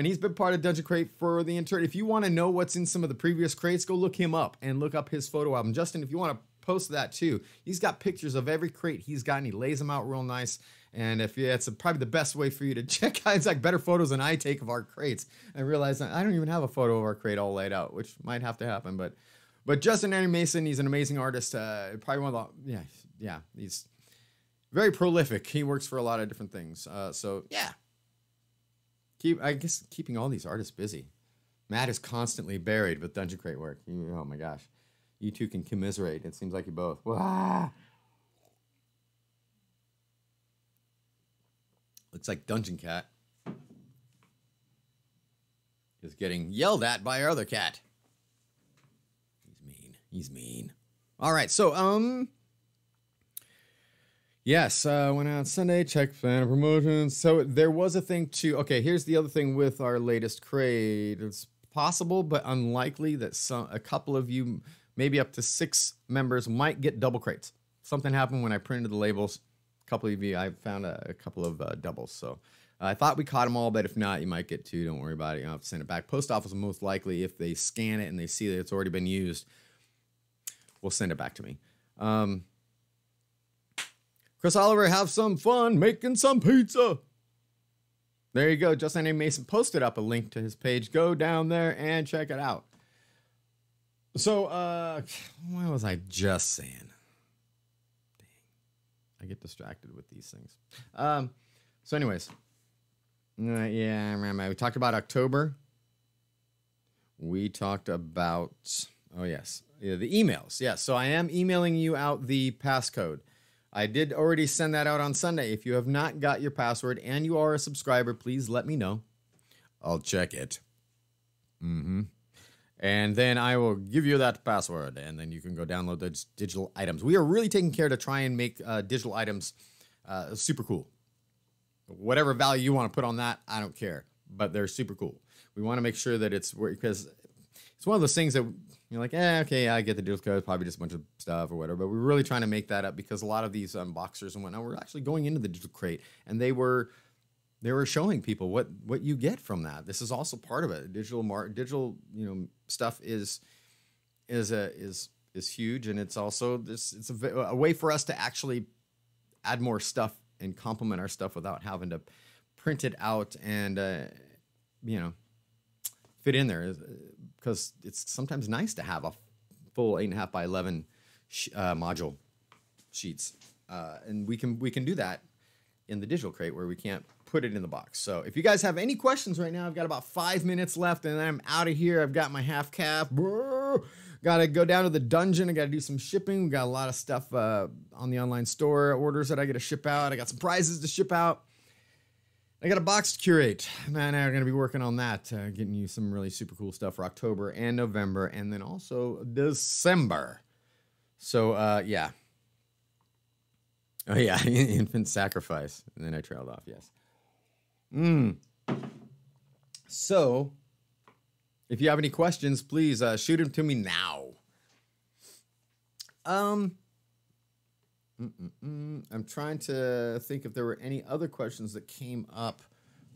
he's been part of Dungeon Crate for the eternity. If you want to know what's in some of the previous crates, go look him up and look up his photo album. Justin, if you want to post that too, he's got pictures of every crate he's got, and he lays them out real nice. And it's probably the best way for you to check out. It's like better photos than I take of our crates. I realize I don't even have a photo of our crate all laid out, which might have to happen. But Justin Andy Mason, he's an amazing artist. Probably one of the, he's very prolific. He works for a lot of different things. So yeah, keeping all these artists busy. Matt is constantly buried with Dungeon Crate work. Oh my gosh, you two can commiserate. It seems like you both. Wah! Looks like Dungeon Cat is getting yelled at by our other cat. He's mean. He's mean. All right, so yes, went out Sunday, checked fan promotions. So there was a thing too. Okay, here's the other thing with our latest crate. It's possible, but unlikely that a couple of you, maybe up to 6 members, might get double crates. Something happened when I printed the labels. A couple of you, I found a couple of doubles. So I thought we caught them all, but if not, you might get 2. Don't worry about it. You don't have to send it back. Post office will most likely, if they scan it and they see that it's already been used, will send it back to me. Chris Oliver, have some fun making some pizza. There you go. Justin A. Mason posted up a link to his page. Go down there and check it out. So, what was I just saying? Dang. I get distracted with these things. So anyways. Yeah, I remember. We talked about October. We talked about, oh yes, yeah, the emails. Yeah, so I am emailing you out the passcode. I did already send that out on Sunday. If you have not got your password and you are a subscriber, please let me know. I'll check it. And then I will give you that password, and then you can go download those digital items. We are really taking care to try and make digital items super cool. Whatever value you want to put on that, I don't care. But they're super cool. We want to make sure that it's, because it's one of those things that you're like, okay, I get the digital code, probably just a bunch of stuff or whatever. But we're really trying to make that up because a lot of these unboxers and whatnot were actually going into the digital crate, and they were showing people what you get from that. This is also part of it. Digital stuff is huge, and it's also it's a way for us to actually add more stuff and complement our stuff without having to print it out and fit in there. Because it's sometimes nice to have a full 8.5 by 11 module sheets, and we can do that in the digital crate where we can't put it in the box. So if you guys have any questions right now, I've got about 5 minutes left, and then I'm out of here. I've got my half cap. Got to go down to the dungeon. I got to do some shipping. We got a lot of stuff on the online store, orders that I got to ship out. I got some prizes to ship out. I got a box to curate. Man, I'm going to be working on that, getting you some really super cool stuff for October and November, and then also December. So, yeah. Oh, yeah, infant sacrifice. And then I trailed off, yes. So, if you have any questions, please shoot them to me now. I'm trying to think if there were any other questions that came up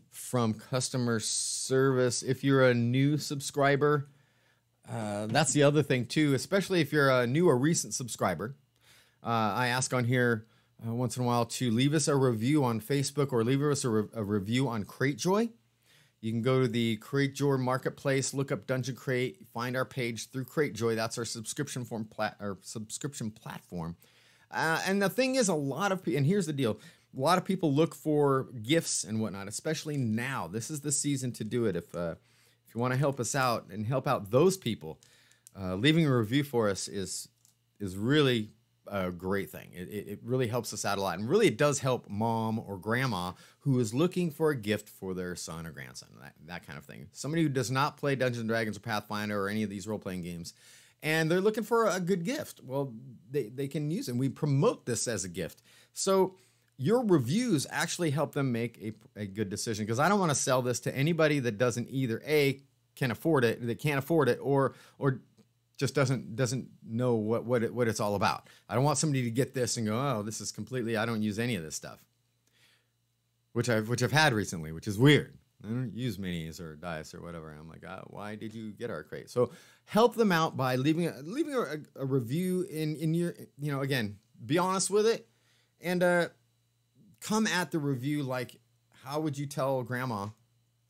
from customer service. If you're a new subscriber, that's the other thing too, especially if you're a new or recent subscriber. I ask on here once in a while to leave us a review on Facebook or leave us a review on CrateJoy. You can go to the CrateJoy marketplace, look up Dungeon Crate, find our page through CrateJoy. That's our subscription platform. And the thing is, and here's the deal, a lot of people look for gifts and whatnot, especially now. This is the season to do it. If you want to help us out and help out those people, leaving a review for us is really a great thing. It really helps us out a lot. And really, it does help mom or grandma who is looking for a gift for their son or grandson, that kind of thing. Somebody who does not play Dungeons & Dragons or Pathfinder or any of these role-playing games, and they're looking for a good gift. Well, they can use it. We promote this as a gift. So your reviews actually help them make a good decision, because I don't want to sell this to anybody that doesn't either can't afford it, or just doesn't know what it's all about. I don't want somebody to get this and go, oh, this is completely, I don't use any of this stuff, which I've had recently, which is weird. I don't use minis or dice or whatever. I'm like, why did you get our crate? So help them out by leaving a review in your, again, be honest with it, and come at the review like, how would you tell grandma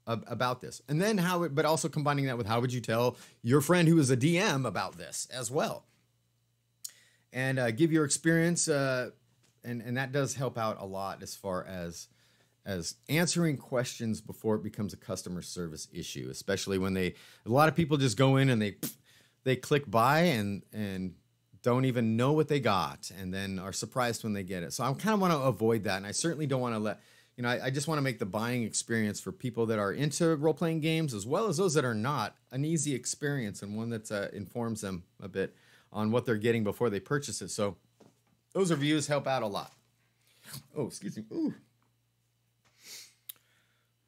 about this? And then but also combining that with how would you tell your friend who is a DM about this as well? And give your experience and that does help out a lot as far as answering questions before it becomes a customer service issue, especially when a lot of people just go in and they click buy and don't even know what they got, and then are surprised when they get it. So I kind of want to avoid that, and I certainly don't want to let, I just want to make the buying experience for people that are into role-playing games, as well as those that are not, an easy experience, and one that informs them a bit on what they're getting before they purchase it. So those reviews help out a lot. Oh, excuse me. Ooh.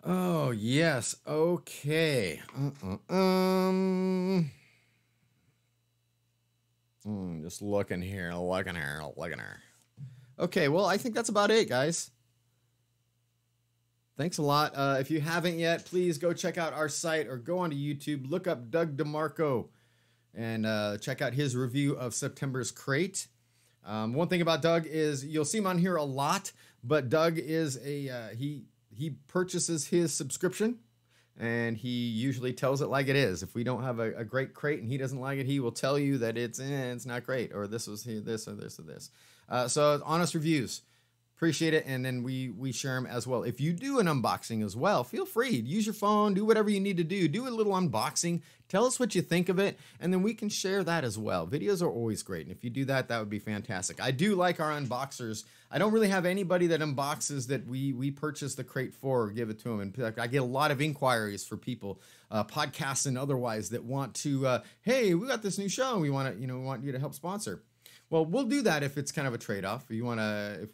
Oh, yes. Okay. Just looking here. Okay, well, I think that's about it, guys. Thanks a lot. If you haven't yet, please go check out our site or go onto YouTube, look up Doug DeMarco, and check out his review of September's Crate. One thing about Doug is you'll see him on here a lot, but Doug is he purchases his subscription, and he usually tells it like it is. If we don't have a great crate and he doesn't like it, he will tell you that it's not great, or this was this or this or this. So honest reviews. Appreciate it, and then we share them as well. If you do an unboxing as well, feel free. Use your phone, do whatever you need to do. Do a little unboxing. Tell us what you think of it, and then we can share that as well. Videos are always great, and if you do that, that would be fantastic. I do like our unboxers. I don't really have anybody that unboxes that we purchase the crate for or give it to them. And I get a lot of inquiries for people, podcasts and otherwise, that want to, hey, we got this new show, and we want you to help sponsor. Well, we'll do that if it's kind of a trade-off. If you want to,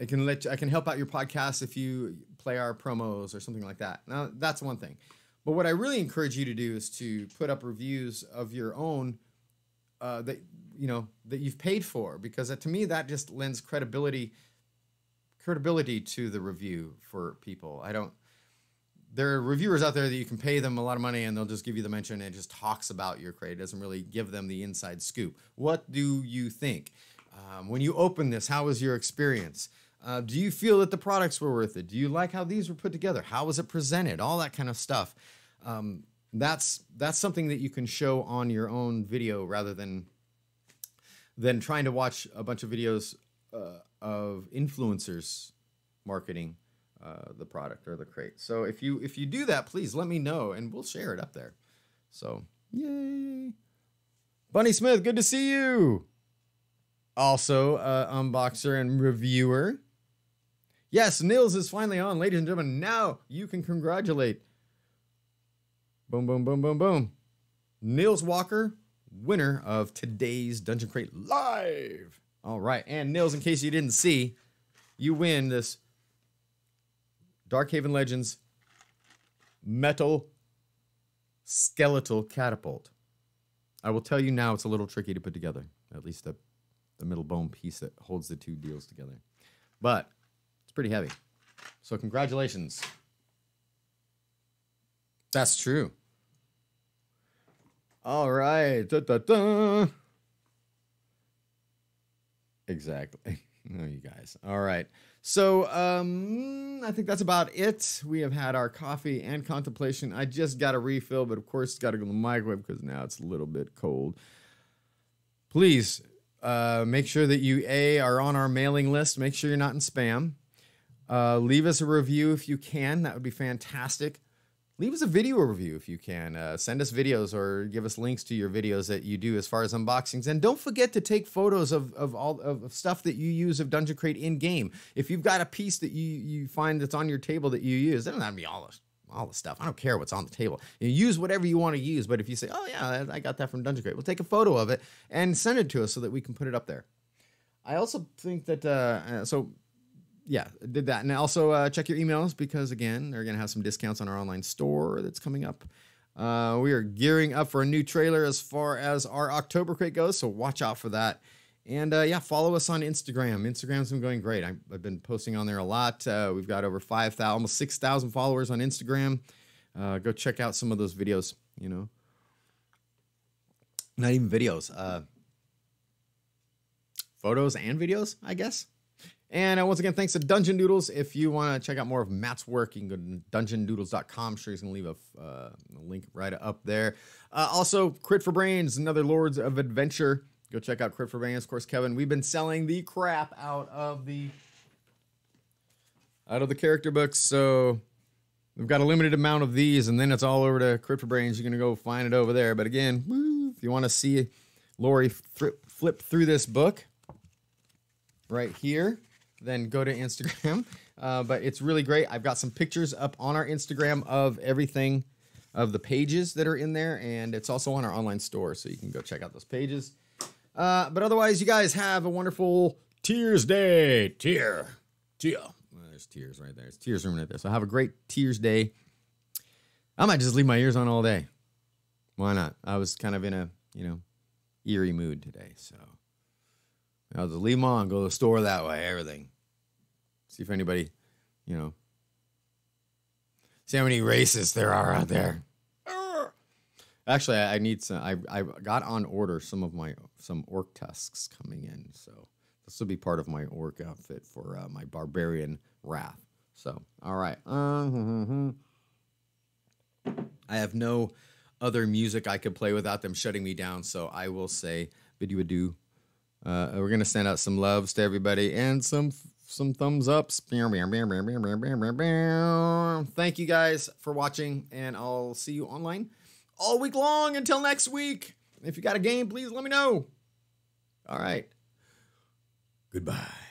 I can help out your podcast if you play our promos or something like that. Now, that's one thing. But what I really encourage you to do is to put up reviews of your own that you've paid for, because to me that just lends credibility to the review for people. There are reviewers out there that you can pay them a lot of money and they'll just give you the mention, and it just talks about your crate. It doesn't really give them the inside scoop. What do you think? When you open this, how was your experience? Do you feel that the products were worth it? Do you like how these were put together? How was it presented? All that kind of stuff. That's something that you can show on your own video rather than trying to watch a bunch of videos of influencers marketing the product or the crate. So if you do that, please let me know and we'll share it up there. So yay. Bunny Smith, good to see you. Also unboxer and reviewer. Yes, Nils is finally on, ladies and gentlemen. Now you can congratulate. Boom, boom, boom, boom, boom. Nils Walker, winner of today's Dungeon Crate Live. All right, and Nils, in case you didn't see, you win this Darkhaven Legends metal skeletal catapult. I will tell you now, it's a little tricky to put together. At least the middle bone piece that holds the two deals together. But it's pretty heavy. So congratulations. That's true. All right. Da, da, da. Exactly. Oh, you guys. All right. So I think that's about it. We have had our coffee and contemplation. I just got a refill, but of course it's got to go in the microwave because now it's a little bit cold. Please make sure that you are on our mailing list. Make sure you're not in spam. Leave us a review if you can. That would be fantastic. Leave us a video review if you can. Send us videos or give us links to your videos that you do as far as unboxings. And don't forget to take photos of all of stuff that you use of Dungeon Crate in game. If you've got a piece that you find that's on your table that you use, it doesn't have to be all the stuff. I don't care what's on the table. You use whatever you want to use. But if you say, oh yeah, I got that from Dungeon Crate, we'll take a photo of it and send it to us so that we can put it up there. I also think that yeah, did that. And also check your emails because, again, they're going to have some discounts on our online store that's coming up. We are gearing up for a new trailer as far as our October crate goes, so watch out for that. And, yeah, follow us on Instagram. Instagram's been going great. I've been posting on there a lot. We've got over 5,000, almost 6,000 followers on Instagram. Go check out some of those videos, you know. Not even videos. Photos and videos, I guess. And once again, thanks to Dungeon Doodles. If you want to check out more of Matt's work, you can go to dungeondoodles.com. I'm sure he's going to leave a link right up there. Also, Crit for Brains, another Lords of Adventure Go check out Crypt for Brains. Of course, Kevin, we've been selling the crap out of the character books, so we've got a limited amount of these, and then it's all over to Crypt for Brains. You're going to go find it over there. But again, woo, if you want to see Lori flip through this book right here, then go to Instagram. But it's really great. I've got some pictures up on our Instagram of everything, of the pages that are in there, and it's also on our online store, so you can go check out those pages. But otherwise, you guys have a wonderful Tears Day. Tear. Well, there's tears right there. It's tears room right there. So have a great Tears Day. I might just leave my ears on all day. Why not? I was kind of in a, eerie mood today, so I'll just leave them on, go to the store that way, everything. See if anybody, see how many racists there are out there. Actually, I need some. I got on order some orc tusks coming in, so this will be part of my orc outfit for my barbarian wrath. So, all right. I have no other music I could play without them shutting me down, so I will say bid you adieu. We're gonna send out some loves to everybody and some thumbs ups. Thank you guys for watching, and I'll see you online all week long until next week. If you got a game, please let me know. All right. Goodbye.